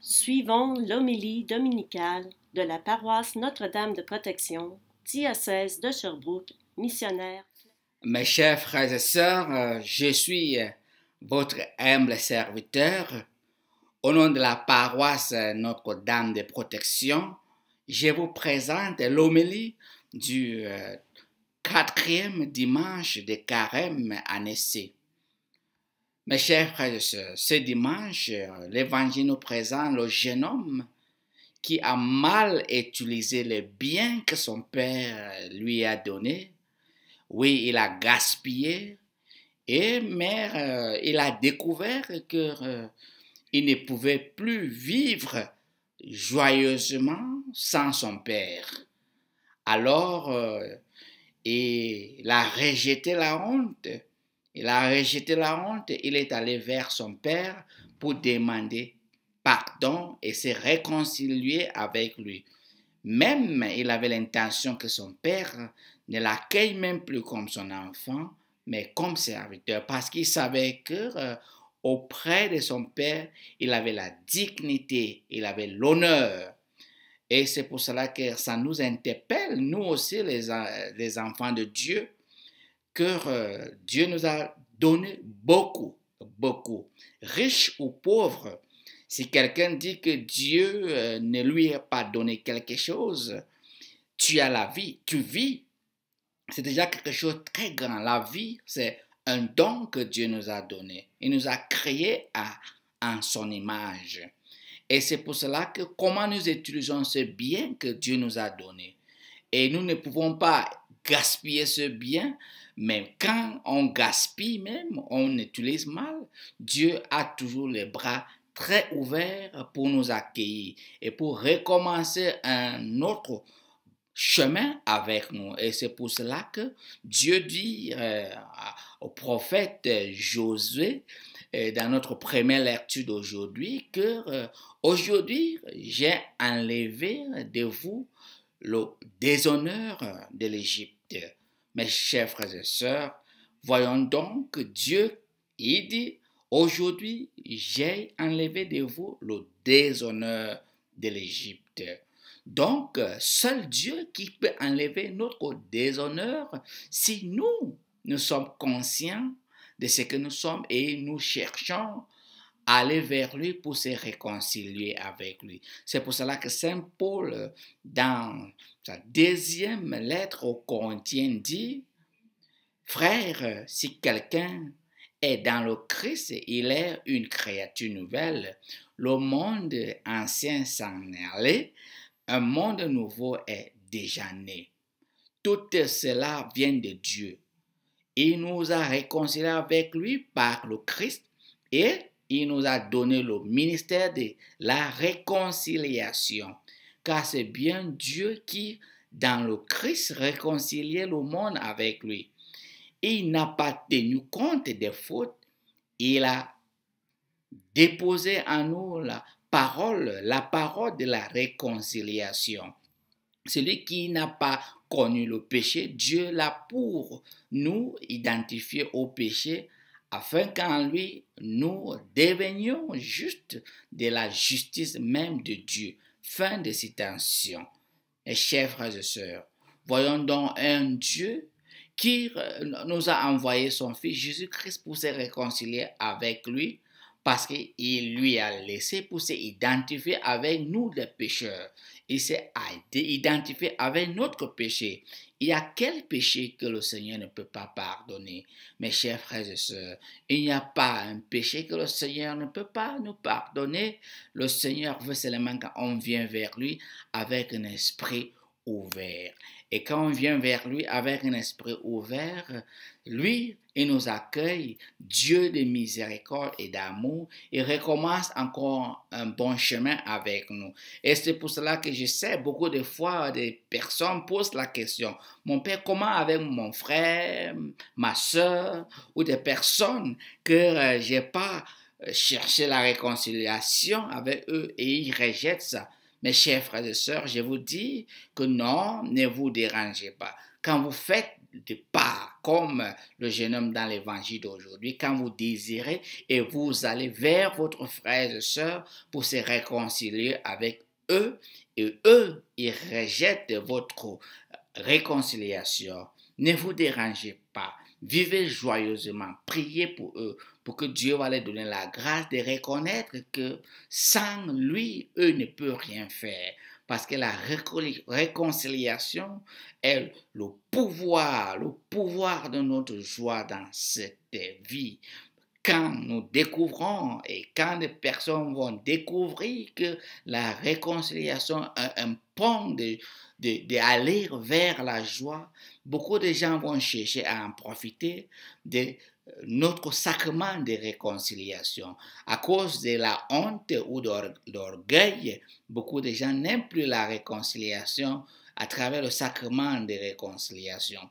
Suivons l'homélie dominicale de la paroisse Notre-Dame de Protection, diocèse de Sherbrooke, missionnaire. Mes chers frères et sœurs, je suis votre humble serviteur. Au nom de la paroisse Notre-Dame de Protection, je vous présente l'homélie du quatrième dimanche de Carême année C. Mes chers frères et sœurs, ce dimanche, l'Évangile nous présente le jeune homme qui a mal utilisé les biens que son père lui a donnés. Oui, il a gaspillé, mais il a découvert qu'il ne pouvait plus vivre joyeusement sans son père. Alors, il a rejeté la honte. Il a rejeté la honte, il est allé vers son père pour demander pardon et se réconcilier avec lui. Même il avait l'intention que son père ne l'accueille même plus comme son enfant, mais comme serviteur, parce qu'il savait que auprès de son père, il avait la dignité, il avait l'honneur. Et c'est pour cela que ça nous interpelle, nous aussi les enfants de Dieu, que Dieu nous a donné beaucoup, beaucoup, riche ou pauvre. Si quelqu'un dit que Dieu ne lui a pas donné quelque chose, tu as la vie, tu vis. C'est déjà quelque chose de très grand. La vie, c'est un don que Dieu nous a donné. Il nous a créés en son image. Et c'est pour cela que comment nous utilisons ce bien que Dieu nous a donné. Et nous ne pouvons pas gaspiller ce bien, mais quand on gaspille même, on utilise mal, Dieu a toujours les bras très ouverts pour nous accueillir et pour recommencer un autre chemin avec nous. Et c'est pour cela que Dieu dit au prophète Josué, dans notre première lecture d'aujourd'hui, que aujourd'hui, j'ai enlevé de vous le déshonneur de l'Égypte. Mes chers frères et sœurs, voyons donc que Dieu, il dit, aujourd'hui, j'ai enlevé de vous le déshonneur de l'Égypte. Donc, seul Dieu qui peut enlever notre déshonneur si nous sommes conscients de ce que nous sommes et nous cherchons à aller vers lui pour se réconcilier avec lui. C'est pour cela que Saint Paul, dans sa deuxième lettre aux Corinthiens, dit, « Frères, si quelqu'un est dans le Christ, il est une créature nouvelle. Le monde ancien s'en est allé, un monde nouveau est déjà né. Tout cela vient de Dieu. Il nous a réconciliés avec lui par le Christ et il nous a donné le ministère de la réconciliation. Car c'est bien Dieu qui, dans le Christ, réconciliait le monde avec lui. Il n'a pas tenu compte des fautes. Il a déposé en nous la parole de la réconciliation. Celui qui n'a pas connu le péché, Dieu l'a pour nous identifier au péché, afin qu'en lui, nous devenions justes de la justice même de Dieu. Fin de citation. Et chers frères et sœurs, voyons donc un Dieu qui nous a envoyé son Fils Jésus-Christ pour se réconcilier avec lui, parce qu'il lui a laissé pour s'identifier avec nous les pécheurs. Il s'est identifié avec notre péché. Il y a quel péché que le Seigneur ne peut pas pardonner? Mes chers frères et sœurs, il n'y a pas un péché que le Seigneur ne peut pas nous pardonner. Le Seigneur veut seulement qu'on vienne vers lui avec un esprit ouvert. Et quand on vient vers lui avec un esprit ouvert, lui, il nous accueille, Dieu de miséricorde et d'amour, il recommence encore un bon chemin avec nous. Et c'est pour cela que je sais, beaucoup de fois, des personnes posent la question, mon père, comment avec mon frère, ma soeur, ou des personnes que je n'ai pas cherché la réconciliation avec eux et ils rejettent ça. Mes chers frères et sœurs, je vous dis que non, ne vous dérangez pas. Quand vous faites des pas comme le jeune homme dans l'évangile d'aujourd'hui, quand vous désirez et vous allez vers votre frère et soeur pour se réconcilier avec eux, et eux, ils rejettent votre réconciliation. Ne vous dérangez pas. Vivez joyeusement, priez pour eux, pour que Dieu va leur donner la grâce de reconnaître que sans lui, eux ne peuvent rien faire. Parce que la réconciliation est le pouvoir de notre joie dans cette vie. Quand nous découvrons et quand des personnes vont découvrir que la réconciliation est un pont d'aller vers la joie, beaucoup de gens vont chercher à en profiter de notre sacrement de réconciliation. À cause de la honte ou de l'orgueil, beaucoup de gens n'aiment plus la réconciliation à travers le sacrement de réconciliation.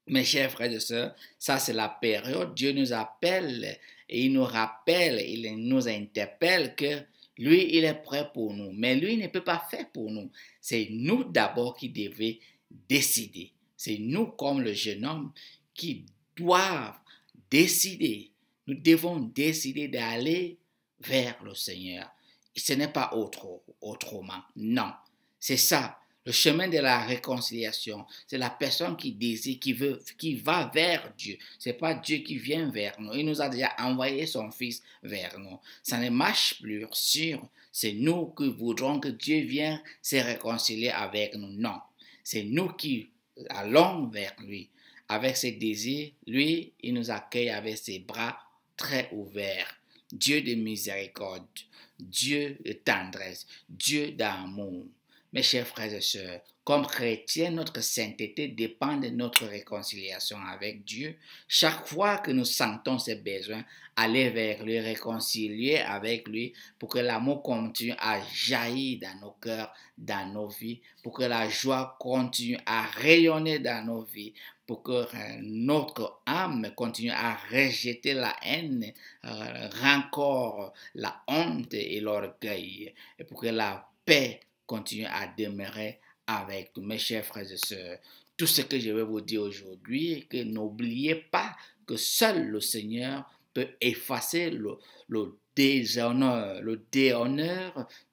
Mes chers frères et sœurs, ça c'est la période, Dieu nous appelle et il nous rappelle, il nous interpelle que lui, il est prêt pour nous, mais lui ne peut pas faire pour nous. C'est nous d'abord qui devons décider. C'est nous comme le jeune homme qui doivent décider. Nous devons décider d'aller vers le Seigneur. Ce n'est pas autrement, non. C'est ça. Le chemin de la réconciliation, c'est la personne qui désire, qui va vers Dieu. Ce n'est pas Dieu qui vient vers nous. Il nous a déjà envoyé son Fils vers nous. Ça ne marche plus sûr. C'est nous qui voudrons que Dieu vienne se réconcilier avec nous. Non, c'est nous qui allons vers lui. Avec ses désirs, lui, il nous accueille avec ses bras très ouverts. Dieu de miséricorde, Dieu de tendresse, Dieu d'amour. Mes chers frères et sœurs, comme chrétiens, notre sainteté dépend de notre réconciliation avec Dieu. Chaque fois que nous sentons ce besoin, aller vers lui, réconcilier avec lui, pour que l'amour continue à jaillir dans nos cœurs, dans nos vies, pour que la joie continue à rayonner dans nos vies, pour que notre âme continue à rejeter la haine, rancor, la honte et l'orgueil, et pour que la paix continue à demeurer avec nous. Mes chers frères et sœurs, tout ce que je vais vous dire aujourd'hui est que n'oubliez pas que seul le Seigneur peut effacer le déshonneur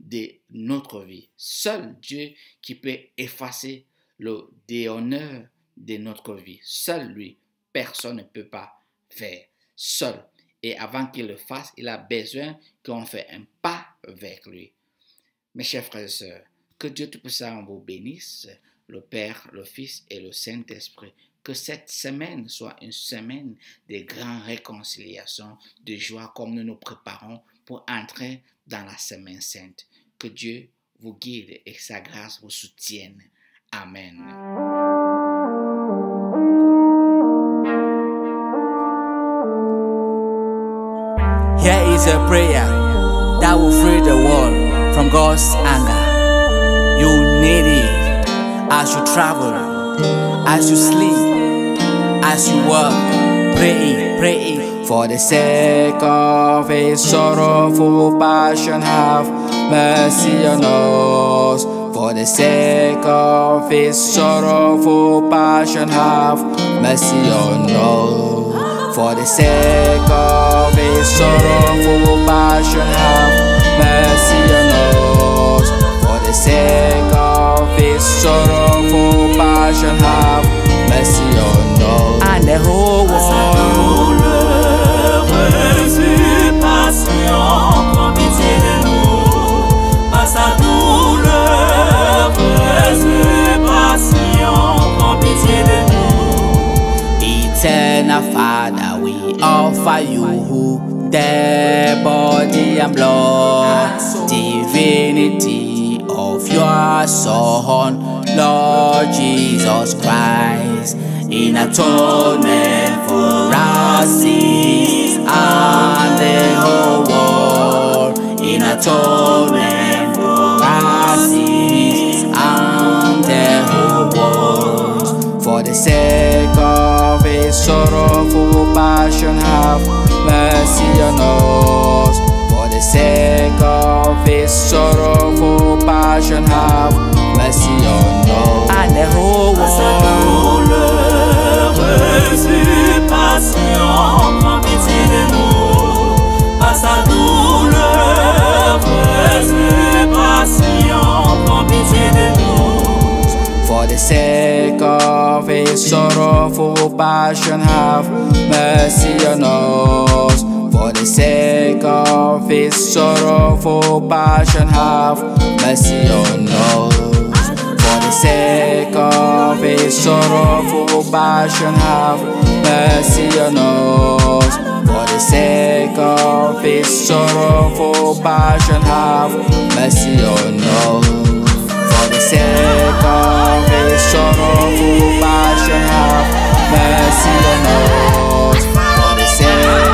de notre vie. Seul Dieu qui peut effacer le déshonneur de notre vie. Seul lui, personne ne peut pas faire. Seul. Et avant qu'il le fasse, il a besoin qu'on fasse un pas vers lui. Mes chers frères et sœurs, que Dieu Tout-Puissant vous bénisse, le Père, le Fils et le Saint-Esprit. Que cette semaine soit une semaine de grande réconciliation, de joie, comme nous nous préparons pour entrer dans la semaine sainte. Que Dieu vous guide et que sa grâce vous soutienne. Amen. Here is a prayer that will free the world from God's anger. You need it as you travel, as you sleep, as you work. Pray it. For the sake of His sorrowful passion, have mercy on us. For the sake of His sorrowful passion, have mercy on us. For the sake of His sorrowful passion, have mercy on us. For the sake of His sorrowful passion, have mercy on us. And the whole world, passion, prends pitié de nous. Par sa douloureuse passion, prends pitié de nous. Eternal Father, we offer you the body and blood, divinity of your Son, Lord Jesus Christ, in atonement for our sins and the whole world, in atonement for our sins and the whole world. For the sake of His sorrowful passion, have mercy on us. For the sake of His sorrowful passion, have mercy on us. And the whole world, passion, prends pitié de nous. Par sa douloureuse passion, prends pitié de nous. For the sake of his sorrowful passion, have mercy on us. For the sake of his sorrowful passion, have mercy on us. For the sake of his sorrowful passion, have mercy on us. For the sake of his sorrowful passion, have mercy on us. For the sake of his sorrowful passion, have mercy on us. For the sake